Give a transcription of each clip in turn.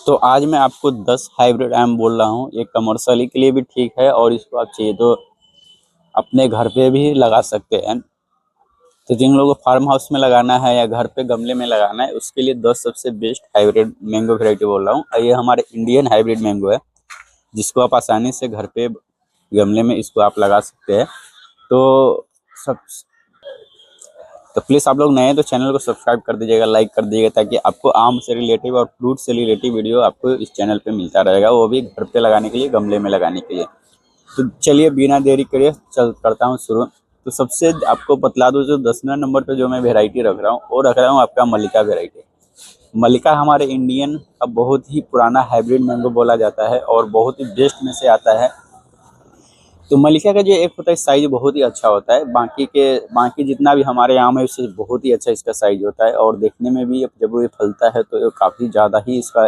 तो आज मैं आपको 10 हाइब्रिड आम बोल रहा हूँ। ये कमर्शियली के लिए भी ठीक है और इसको आप चाहिए तो अपने घर पे भी लगा सकते हैं। तो जिन लोगों को फार्म हाउस में लगाना है या घर पे गमले में लगाना है उसके लिए 10 सबसे बेस्ट हाइब्रिड मैंगो वैरायटी बोल रहा हूँ। ये हमारे इंडियन हाइब्रिड मैंगो है जिसको आप आसानी से घर पे गमले में इसको आप लगा सकते हैं। तो सब तो प्लीज़ आप लोग नए हैं तो चैनल को सब्सक्राइब कर दीजिएगा, लाइक कर दीजिएगा, ताकि आपको आम से रिलेटिव और फ्रूट से रिलेटिव वीडियो आपको इस चैनल पे मिलता रहेगा, वो भी घर पे लगाने के लिए, गमले में लगाने के लिए। तो चलिए बिना देरी करे चल करता हूँ शुरू। तो सबसे आपको बतला दूँ, जो 10वें नंबर पे जो मैं वेराइटी रख रहा हूँ वो रख रहा हूँ आपका मलिका वेराइटी। मलिका हमारे इंडियन का बहुत ही पुराना हाइब्रिड मैंगो बोला जाता है और बहुत ही बेस्ट में से आता है। तो मलिका का जो एक होता है साइज बहुत ही अच्छा होता है, बाकी जितना भी हमारे आम है उससे बहुत ही अच्छा इसका साइज होता है। और देखने में भी जब ये फलता है तो ये काफ़ी ज़्यादा ही इसका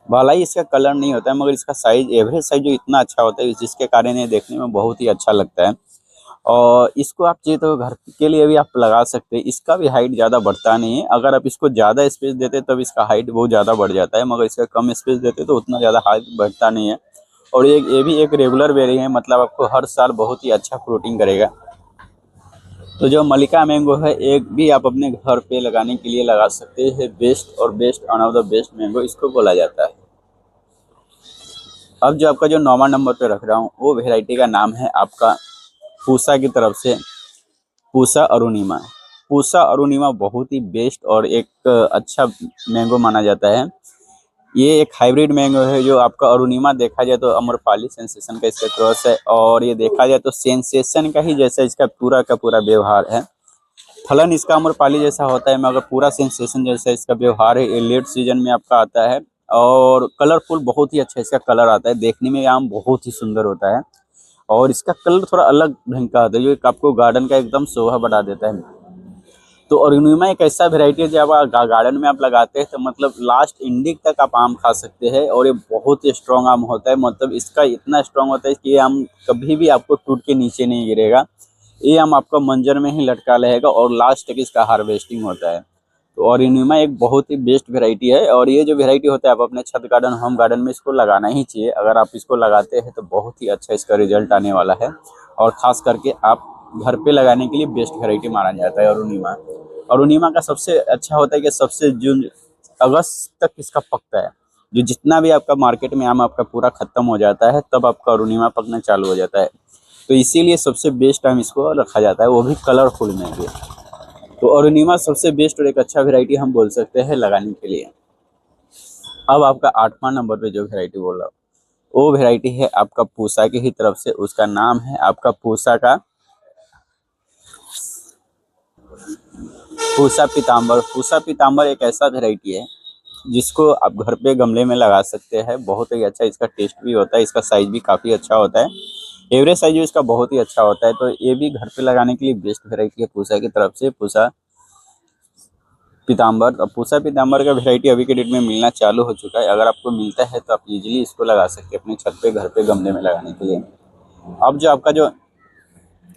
भला ही इसका कलर नहीं होता है, मगर इसका साइज एवरेज साइज जो इतना अच्छा होता है जिसके कारण ये देखने में बहुत ही अच्छा लगता है। और इसको आप चाहिए तो घर के लिए भी आप लगा सकते हैं। इसका भी हाइट ज़्यादा बढ़ता नहीं है, अगर आप इसको ज़्यादा स्पेस देते तब इसका हाइट बहुत ज़्यादा बढ़ जाता है, मगर इसका कम स्पेस देते तो उतना ज़्यादा हाइट बढ़ता नहीं है। और ये भी एक रेगुलर बेरी है, मतलब आपको हर साल बहुत ही अच्छा फ्रूटिंग करेगा। तो जो मलिका मैंगो है एक भी आप अपने घर पे लगाने के लिए लगा सकते हैं। बेस्ट और best one of the best mango इसको बोला जाता है। अब जो आपका जो 9वां नंबर पे रख रहा हूँ वो वेराइटी का नाम है आपका पूसा की तरफ से पूसा अरुणिमा। पूसा अरुणिमा बहुत ही बेस्ट और एक अच्छा मैंगो माना जाता है। ये एक हाइब्रिड मैंगो है जो आपका अरुणिमा देखा जाए तो अम्रपाली सेंसेशन का इसका क्रॉस है, और ये देखा जाए तो सेंसेशन का ही जैसा इसका पूरा का पूरा व्यवहार है। फलन इसका अम्रपाली जैसा होता है मगर पूरा सेंसेशन जैसा इसका व्यवहार है। ये लेट सीजन में आपका आता है और कलरफुल बहुत ही अच्छा इसका कलर आता है। देखने में आम बहुत ही सुंदर होता है और इसका कलर थोड़ा अलग ढंग का आता है जो एक आपको गार्डन का एकदम शोभा बढ़ा देता है। तो ऑर्गेनिमा एक ऐसा वेराइटी है जब आप गार्डन में आप लगाते हैं तो मतलब लास्ट एंडिंग तक आप आम खा सकते हैं। और ये बहुत ही स्ट्रॉन्ग आम होता है, मतलब इसका इतना स्ट्रॉन्ग होता है कि ये आम कभी भी आपको टूट के नीचे नहीं गिरेगा। ये आम आपका मंजर में ही लटका रहेगा और लास्ट तक इसका हार्वेस्टिंग होता है। तो ऑर्गेनिमा एक बहुत ही बेस्ट वेराइटी है और ये जो वेराइटी होता है आप अपने छत गार्डन, होम गार्डन में इसको लगाना ही चाहिए। अगर आप इसको लगाते हैं तो बहुत ही अच्छा इसका रिजल्ट आने वाला है और ख़ास करके आप घर पे लगाने के लिए बेस्ट वेराइटी माना जाता है अरुणिमा। अरुणिमा का सबसे अच्छा होता है कि सबसे जून अगस्त तक इसका पकता है। जो जितना भी आपका मार्केट में आम आपका पूरा खत्म हो जाता है तब आपका अरुणिमा पकना चालू हो जाता है। तो इसीलिए सबसे बेस्ट टाइम इसको रखा जाता है, वो भी कलरफुल में भी। तो अरुणिमा सबसे बेस्ट और एक अच्छा वेराइटी हम बोल सकते हैं लगाने के लिए। अब आपका 8वां नंबर पे जो वेराइटी बोल रहा हूँ वो वेराइटी है आपका पूसा की ही तरफ से। उसका नाम है आपका पूसा पीताम्बर। पूसा पीताम्बर एक ऐसा वेराइटी है जिसको आप घर पे गमले में लगा सकते हैं। बहुत ही अच्छा इसका टेस्ट भी होता है, इसका साइज भी काफ़ी अच्छा होता है। एवरेज साइज इसका बहुत ही अच्छा होता है। तो ये भी घर पे लगाने के लिए बेस्ट वेराइटी है पूसा की तरफ से, पूसा पीताम्बर। अब पूसा पीताम्बर का वेराइटी अभी के डेट में मिलना चालू हो चुका है। अगर आपको मिलता है तो आप इजीली इसको लगा सकते हैं अपने छत पे, घर पे गमले में लगाने के लिए। अब जो आपका जो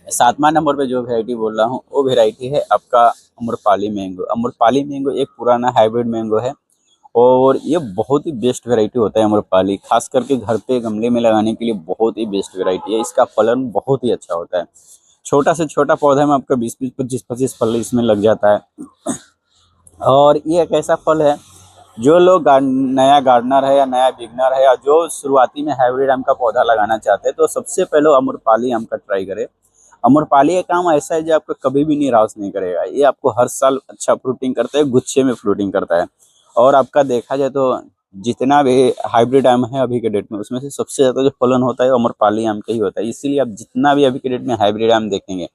7वां नंबर पे जो वेराइटी बोल रहा हूँ वो वेराइटी है आपका अम्रपाली मैंगो। अम्रपाली मैंगो एक पुराना हाइब्रिड मैंगो है और ये बहुत ही बेस्ट वेराइटी होता है अम्रपाली, खास करके घर पे गमले में लगाने के लिए बहुत ही बेस्ट वेराइटी है। इसका फलन बहुत ही अच्छा होता है। छोटा से छोटा पौधा में आपका 20-20, 25-25 फल इसमें लग जाता है। और ये एक ऐसा फल है जो लोग नया गार्डनर है या नया बिगनर है या जो शुरुआती में हाइब्रिड आम का पौधा लगाना चाहते हैं तो सबसे पहले अम्रपाली आम का ट्राई करें। अम्रपाली एक आम ऐसा है जो आपको कभी भी निराश नहीं करेगा। ये आपको हर साल अच्छा फ्रूटिंग करता है, गुच्छे में फ्रूटिंग करता है। और आपका देखा जाए तो जितना भी हाइब्रिड आम है अभी के डेट में उसमें से सबसे ज़्यादा जो फलन होता है वो अम्रपाली आम का ही होता है। इसीलिए आप जितना भी अभी के डेट में हाइब्रिड आम देखेंगे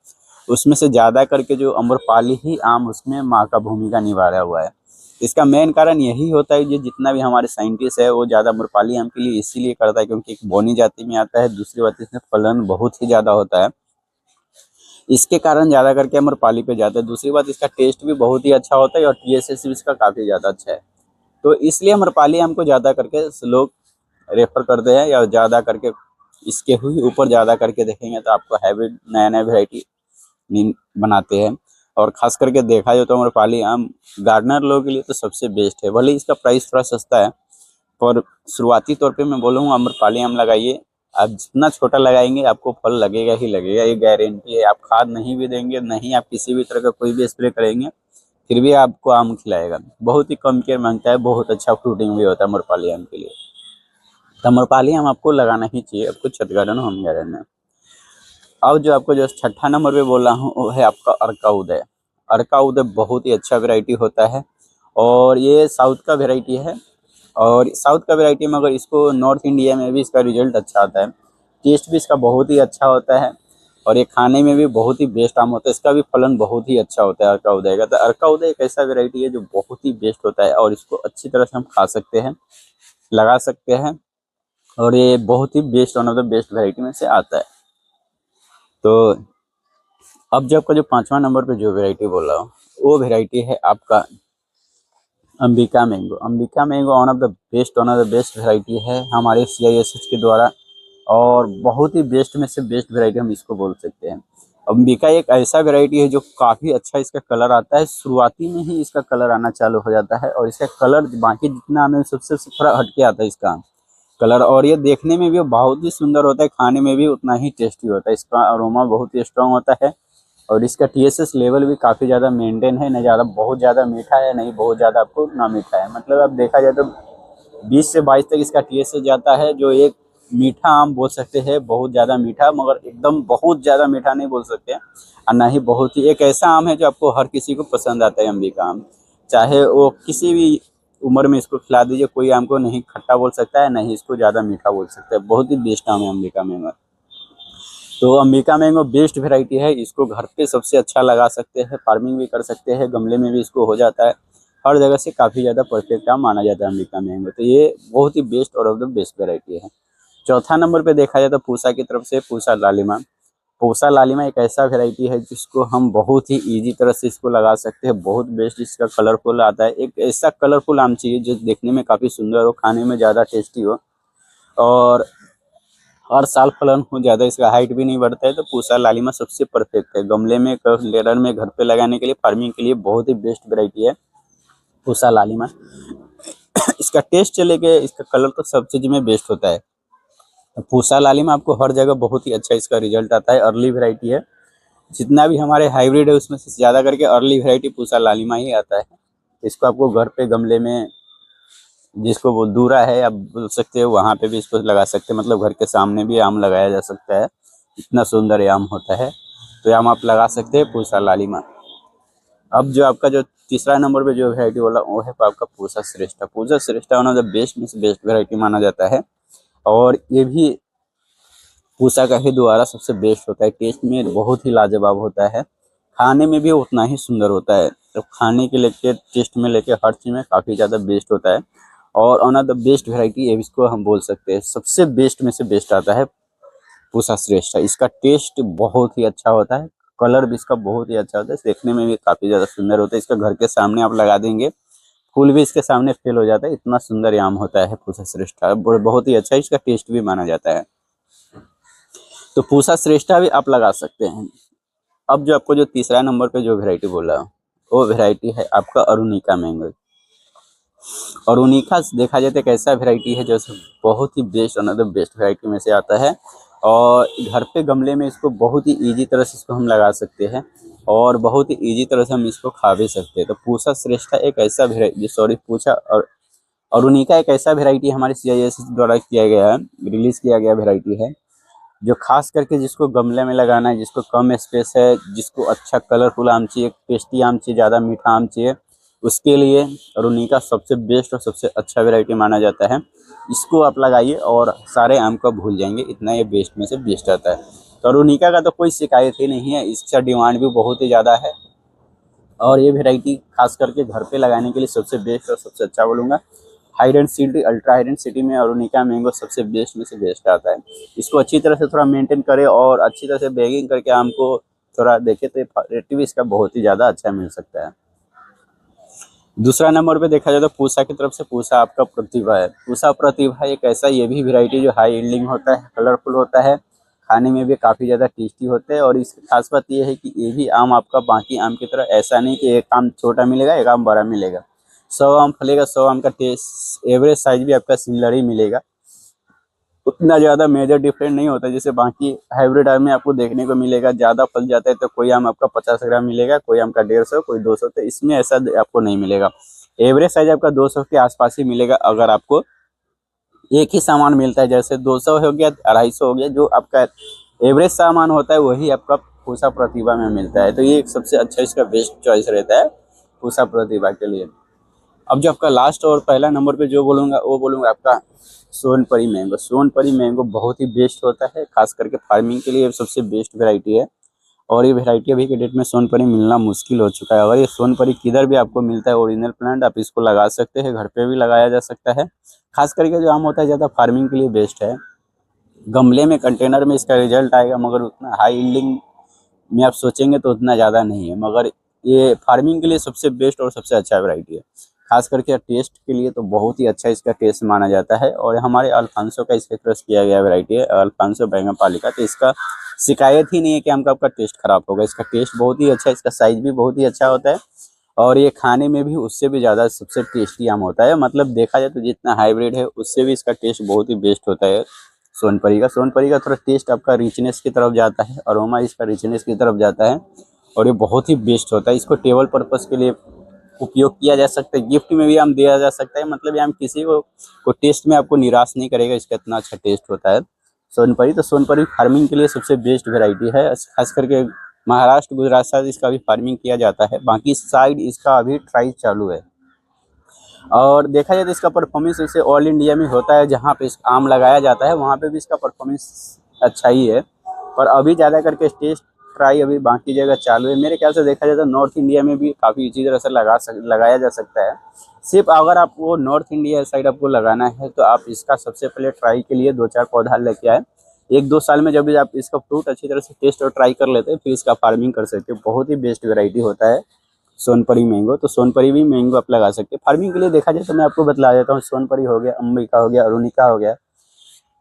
उसमें से ज़्यादा करके जो अम्रपाली ही आम उसमें माँ का भूमिका निभा रहा हुआ है। इसका मेन कारण यही होता है, जो जितना भी हमारे साइंटिस्ट है वो ज़्यादा अम्रपाली आम के लिए इसीलिए करता है क्योंकि एक बौनी जाति में आता है, दूसरी बात इसमें फलन बहुत ही ज़्यादा होता है, इसके कारण ज़्यादा करके अम्रपाली पे जाता है। दूसरी बात इसका टेस्ट भी बहुत ही अच्छा होता है और TSS भी इसका काफ़ी ज़्यादा अच्छा है। तो इसलिए अम्रपाली आम को ज़्यादा करके लोग रेफर करते हैं या ज़्यादा करके इसके ही ऊपर ज़्यादा करके देखेंगे तो आपको हाइब्रिड नया नया वेराइटी बनाते हैं। और ख़ास करके देखा जाए तो अम्रपाली आम गार्डनर लोगों के लिए तो सबसे बेस्ट है। भले इसका प्राइस थोड़ा सस्ता है पर शुरुआती तौर पे मैं बोलूँगा आम्रपाली आम लगाइए। आप जितना छोटा लगाएंगे आपको फल लगेगा ही लगेगा, ये गारंटी है। आप खाद नहीं भी देंगे, नहीं आप किसी भी तरह का कोई भी स्प्रे करेंगे, फिर भी आपको आम खिलाएगा। बहुत ही कम केयर मांगता है, बहुत अच्छा फ्रूटिंग भी होता है आम्रपाली आम के लिए। तो आम्रपाली आम आपको लगाना ही चाहिए, आपको छत गार्डन होम गार्डन में। अब जो आपको जो छठा नंबर पे बोल रहा हूँ वो है आपका अर्का उदय। अर्का उदय बहुत ही अच्छा वैरायटी होता है और ये साउथ का वैरायटी है। और साउथ का वैरायटी में अगर इसको नॉर्थ इंडिया में भी इसका रिजल्ट अच्छा आता है, टेस्ट भी इसका बहुत ही अच्छा होता है और ये खाने में भी बहुत ही बेस्ट आम होता है। इसका भी फलन बहुत ही अच्छा होता है अर्का उदय का। तो अर्का उदय एक ऐसा वैरायटी है जो बहुत ही बेस्ट होता है और इसको अच्छी तरह से हम खा सकते हैं, लगा सकते हैं और ये बहुत ही best, one of the best variety में से आता है। तो अब जो आपका जो 5वां नंबर पे जो वैरायटी बोल रहा हूँ वो वैरायटी है आपका Ambika mango. Ambika mango one of the best variety है हमारे CISH के द्वारा और बहुत ही बेस्ट में से बेस्ट वैरायटी हम इसको बोल सकते हैं। अंबिका एक ऐसा वैरायटी है जो काफ़ी अच्छा इसका कलर आता है, शुरुआती में ही इसका कलर आना चालू हो जाता है और इसका कलर बाकी जितना आने सबसे थोड़ा हटके आता है इसका कलर। और ये देखने में भी बहुत ही सुंदर होता है, खाने में भी उतना ही टेस्टी होता है। इसका अरोमा बहुत ही स्ट्रांग होता है और इसका TSS लेवल भी काफ़ी ज़्यादा मेंटेन है, न ज़्यादा बहुत ज़्यादा मीठा है, नहीं बहुत ज़्यादा आपको ना मीठा है। मतलब अब देखा जाए तो 20 से 22 तक इसका TSS जाता है, जो एक मीठा आम बोल सकते हैं, बहुत ज़्यादा मीठा, मगर एकदम बहुत ज़्यादा मीठा नहीं बोल सकते और ना ही बहुत ही। एक ऐसा आम है जो आपको हर किसी को पसंद आता है अंबिका आम, चाहे वो किसी भी उम्र में इसको खिला दीजिए, कोई आम को नहीं खट्टा बोल सकता है, नहीं इसको ज़्यादा मीठा बोल सकता है। बहुत ही बेस्ट आम है अंबिका मैंगो। तो अंबिका मैंगो बेस्ट वैरायटी है, इसको घर पे सबसे अच्छा लगा सकते हैं, फार्मिंग भी कर सकते हैं, गमले में भी इसको हो जाता है, हर जगह से काफ़ी ज़्यादा परफेक्ट आम माना जाता है अंबिका मैंगो। तो ये बहुत ही बेस्ट और ऑफ द बेस्ट वैरायटी है। चौथा नंबर पे देखा जाए तो पूसा की तरफ से पूसा लालिमा। पूसा लालिमा एक ऐसा वैरायटी है जिसको हम बहुत ही ईजी तरह से इसको लगा सकते हैं, बहुत बेस्ट इसका कलरफुल आता है। एक ऐसा कलरफुल आम चाहिए जो देखने में काफ़ी सुंदर हो, खाने में ज़्यादा टेस्टी हो और हर साल फलन हो, ज़्यादा इसका हाइट भी नहीं बढ़ता है। तो पूसा लालिमा सबसे परफेक्ट है गमले में, लेडर में, घर पे लगाने के लिए, फार्मिंग के लिए बहुत ही बेस्ट वैरायटी है पूसा लालिमा। इसका टेस्ट चले गए, इसका कलर तो सब चीज़ में बेस्ट होता है। तो पूसा लालिमा आपको हर जगह बहुत ही अच्छा इसका रिजल्ट आता है। अर्ली वैरायटी है, जितना भी हमारे हाइब्रिड है उसमें से ज़्यादा करके अर्ली वैरायटी पूसा लालिमा ही आता है। इसको आपको घर पे गमले में, जिसको वो दूरा है आप बोल सकते हो, वहाँ पे भी इसको लगा सकते हैं। मतलब घर के सामने भी आम लगाया जा सकता है, इतना सुंदर ये आम होता है। तो ये आम आप लगा सकते हैं पूसा लालिमा। अब जो आपका जो तीसरा नंबर पे जो वैरायटी बोला वो है आपका पूसा श्रेष्ठा। पूसा श्रेष्ठा वन ऑफ द बेस्ट में से बेस्ट वैरायटी माना जाता है और ये भी पूसा का ही द्वारा सबसे बेस्ट होता है। टेस्ट में बहुत ही लाजवाब होता है, खाने में भी उतना ही सुंदर होता है। तो खाने के लेके, टेस्ट में लेके, हर चीज़ में काफ़ी ज़्यादा बेस्ट होता है और one of the best variety है, इसको हम बोल सकते हैं सबसे बेस्ट में से बेस्ट आता है पूसा श्रेष्ठ है। इसका टेस्ट बहुत ही अच्छा होता है, कलर भी इसका बहुत ही अच्छा होता है, देखने में भी काफ़ी ज़्यादा सुंदर होता है। इसका घर के सामने आप लगा देंगे, फूल भी इसके सामने फेल हो जाता है, इतना सुंदर आम होता है पूसा श्रेष्ठा, बहुत ही अच्छा। इसका टेस्ट भी माना जाता है, तो पूसा श्रेष्ठा भी आप लगा सकते हैं। अब जो आपको जो तीसरा नंबर पे जो वैरायटी बोला वो वैरायटी है आपका अरुणिका मैंगो। अरुणिका देखा जाए तो एक ऐसा वैरायटी है जो बहुत ही बेस्ट, अनदर बेस्ट वैरायटी में से आता है और घर पे गमले में इसको बहुत ही इजी तरह से इसको हम लगा सकते हैं और बहुत ही इजी तरह से हम इसको खा भी सकते हैं। तो पूसा श्रेष्ठा एक ऐसा वैरायटी, सॉरी पूसा और अरुणिका एक ऐसा वैरायटी हमारे CISH द्वारा किया गया है, रिलीज किया गया वैरायटी है, जो खास करके जिसको गमले में लगाना है, जिसको कम स्पेस है, जिसको अच्छा कलरफुल आम चाहिए, टेस्टी आम चाहिए, ज़्यादा मीठा आम चाहिए, उसके लिए अरुणिका सबसे बेस्ट और सबसे अच्छा वैरायटी माना जाता है। इसको आप लगाइए और सारे आम को भूल जाएंगे, इतना ये बेस्ट में से बेस्ट आता है। तो अरुणिका का तो कोई शिकायत ही नहीं है, इसका डिमांड भी बहुत ही ज़्यादा है और ये वैरायटी खास करके घर पे लगाने के लिए सबसे बेस्ट और सबसे अच्छा बोलूँगा। High density, ultra high density में अरुणिका मैंगो सबसे बेस्ट में से बेस्ट आता है। इसको अच्छी तरह से थोड़ा मेंटेन करें और अच्छी तरह से बैगिंग करके आम को थोड़ा देखे तो रेट भी इसका बहुत ही ज़्यादा अच्छा मिल सकता है। दूसरा नंबर पे देखा जाए तो पूसा की तरफ से पूसा आपका प्रतिभा है। पूसा प्रतिभा एक ऐसा ये भी वैरायटी जो हाई यील्डिंग होता है, कलरफुल होता है, खाने में भी काफ़ी ज़्यादा टेस्टी होते हैं और इसकी खास बात ये है कि ये भी आम आपका बाकी आम की तरह ऐसा नहीं कि एक आम छोटा मिलेगा एक आम बड़ा मिलेगा, 100 आम फलेगा, 100 आम का टेस्ट एवरेज साइज भी आपका सिमिलर ही मिलेगा, उतना ज़्यादा मेजर डिफरेंट नहीं होता जैसे बाकी हाइब्रिड आम में आपको देखने को मिलेगा। ज़्यादा फल जाता है तो कोई आम आपका 50 ग्राम मिलेगा, कोई आम का 150, कोई 200, तो इसमें ऐसा आपको नहीं मिलेगा। एवरेज साइज आपका 200 के आसपास ही मिलेगा। अगर आपको एक ही सामान मिलता है जैसे 200 हो गया, 250 हो गया, जो आपका एवरेज सामान होता है वही आपका पूसा प्रतिभा में मिलता है। तो ये एक सबसे अच्छा इसका बेस्ट चॉइस रहता है पूसा प्रतिभा के लिए। अब जो आपका लास्ट और पहला नंबर पे जो बोलूँगा वो बोलूँगा आपका सोनपरी मैंगो। सोनपरी मैंगो बहुत ही बेस्ट होता है, खास करके फार्मिंग के लिए सबसे बेस्ट वैरायटी है। और ये वैरायटी अभी के डेट में सोनपरी मिलना मुश्किल हो चुका है। अगर ये सोनपरी किधर भी आपको मिलता है ओरिजिनल प्लांट, आप इसको लगा सकते हैं, घर पे भी लगाया जा सकता है। खास करके जो आम होता है ज़्यादा फार्मिंग के लिए बेस्ट है। गमले में कंटेनर में इसका रिजल्ट आएगा, मगर उतना हाई यील्डिंग में आप सोचेंगे तो उतना ज़्यादा नहीं है, मगर ये फार्मिंग के लिए सबसे बेस्ट और सबसे अच्छा वैरायटी है। खास करके टेस्ट के लिए तो बहुत ही अच्छा इसका टेस्ट माना जाता है। और हमारे अल्फांसो का इसके क्रॉस किया गया वैरायटी है, अल्फांसो बैंगनपल्ली का, तो इसका शिकायत ही नहीं है कि आम का आपका टेस्ट खराब होगा। इसका टेस्ट बहुत ही अच्छा है, इसका साइज भी बहुत ही अच्छा होता है, और ये खाने में भी उससे भी ज़्यादा सबसे टेस्टी आम होता है। मतलब देखा जाए तो जितना हाइब्रिड है उससे भी इसका टेस्ट बहुत ही बेस्ट होता है सोनपरी का थोड़ा टेस्ट आपका रिचनेस की तरफ जाता है, अरोमा इसका रिचनेस की तरफ जाता है, और ये बहुत ही बेस्ट होता है। इसको टेबल पर्पस के लिए उपयोग किया जा सकता है, गिफ्ट में भी आम दिया जा सकता है। मतलब ये आम किसी को टेस्ट में आपको निराश नहीं करेगा, इसका इतना अच्छा टेस्ट होता है सोनपरी। तो सोनपरी फार्मिंग के लिए सबसे बेस्ट वेराइटी है। खास करके महाराष्ट्र, गुजरात साइड इसका भी फार्मिंग किया जाता है, बाकी साइड इसका अभी ट्राई चालू है। और देखा जाए तो इसका परफॉर्मेंस जैसे ऑल इंडिया में होता है, जहाँ पे इसका आम लगाया जाता है वहाँ पे भी इसका परफॉर्मेंस अच्छा ही है। पर अभी ज़्यादा करके टेस्ट ट्राई अभी बाकी जगह चालू है। मेरे ख्याल से देखा जाए तो नॉर्थ इंडिया में भी काफ़ी इसी तरह से लगाया जा सकता है। सिर्फ अगर आप वो नॉर्थ इंडिया साइड आपको लगाना है तो आप इसका सबसे पहले ट्राई के लिए 2-4 पौधा लेके आए। 1-2 साल में जब भी आप इसका फ्रूट अच्छी तरह से टेस्ट और ट्राई कर लेते हैं फिर इसका फार्मिंग कर सकते हो। बहुत ही बेस्ट वेराइटी होता है सोनपरी मैंगो। तो सोनपरी भी मैंगो आप लगा सकते हैं फार्मिंग के लिए। देखा जाए तो मैं आपको बतला देता हूँ, सोनपरी हो गया, अंबिका हो गया, अरुणिका हो गया,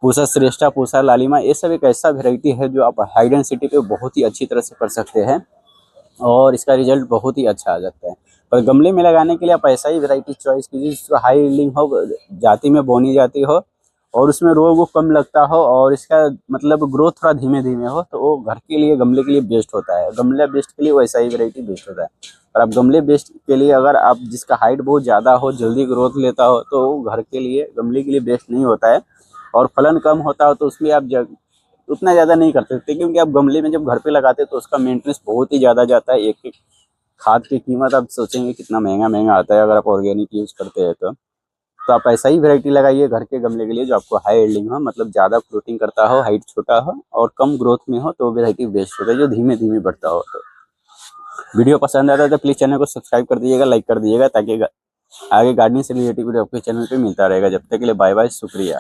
पूसा श्रेष्ठा, पूसा लालिमा, ये सब एक ऐसा वेराइटी है जो आप हाई डेंसिटी पे बहुत ही अच्छी तरह से कर सकते हैं और इसका रिजल्ट बहुत ही अच्छा आ जाता है। पर गमले में लगाने के लिए आप ऐसा ही वेराइटी चॉइस कीजिए जिसको हाई यील्डिंग हो, जाति में बोनी जाती हो, और उसमें रोग वो कम लगता हो, और इसका मतलब ग्रोथ थोड़ा धीमे धीमे हो, तो वो घर के लिए, गमले के लिए बेस्ट होता है। गमले बेस्ट के लिए वैसा ही वेराइटी बेस्ट होता है। और आप गमले बेस्ट के लिए अगर आप जिसका हाइट बहुत ज़्यादा हो, जल्दी ग्रोथ लेता हो, तो वो घर के लिए, गमले के लिए बेस्ट नहीं होता है। और फलन कम होता हो तो उसमें आप उतना ज़्यादा नहीं कर सकते, क्योंकि आप गमले में जब घर पे लगाते हैं तो उसका मेंटेनेंस बहुत ही ज़्यादा जाता है। एक एक खाद की कीमत आप सोचेंगे कितना महंगा महंगा आता है अगर आप ऑर्गेनिक यूज़ करते हैं तो आप ऐसा ही वैरायटी लगाइए घर के गमले के लिए जो आपको हाई यील्डिंग हो, मतलब ज़्यादा फ्रूटिंग करता हो, हाइट छोटा हो और कम ग्रोथ में हो, तो वैरायटी बेस्ट होता है जो धीमे धीमे बढ़ता हो। तो वीडियो पसंद आता है तो प्लीज़ चैनल को सब्सक्राइब कर दीजिएगा, लाइक कर दीजिएगा, ताकि आगे गार्डनिंग से रिलेटेड वीडियो आपके चैनल पे मिलता रहेगा। जब तक के लिए बाय बाय, शुक्रिया।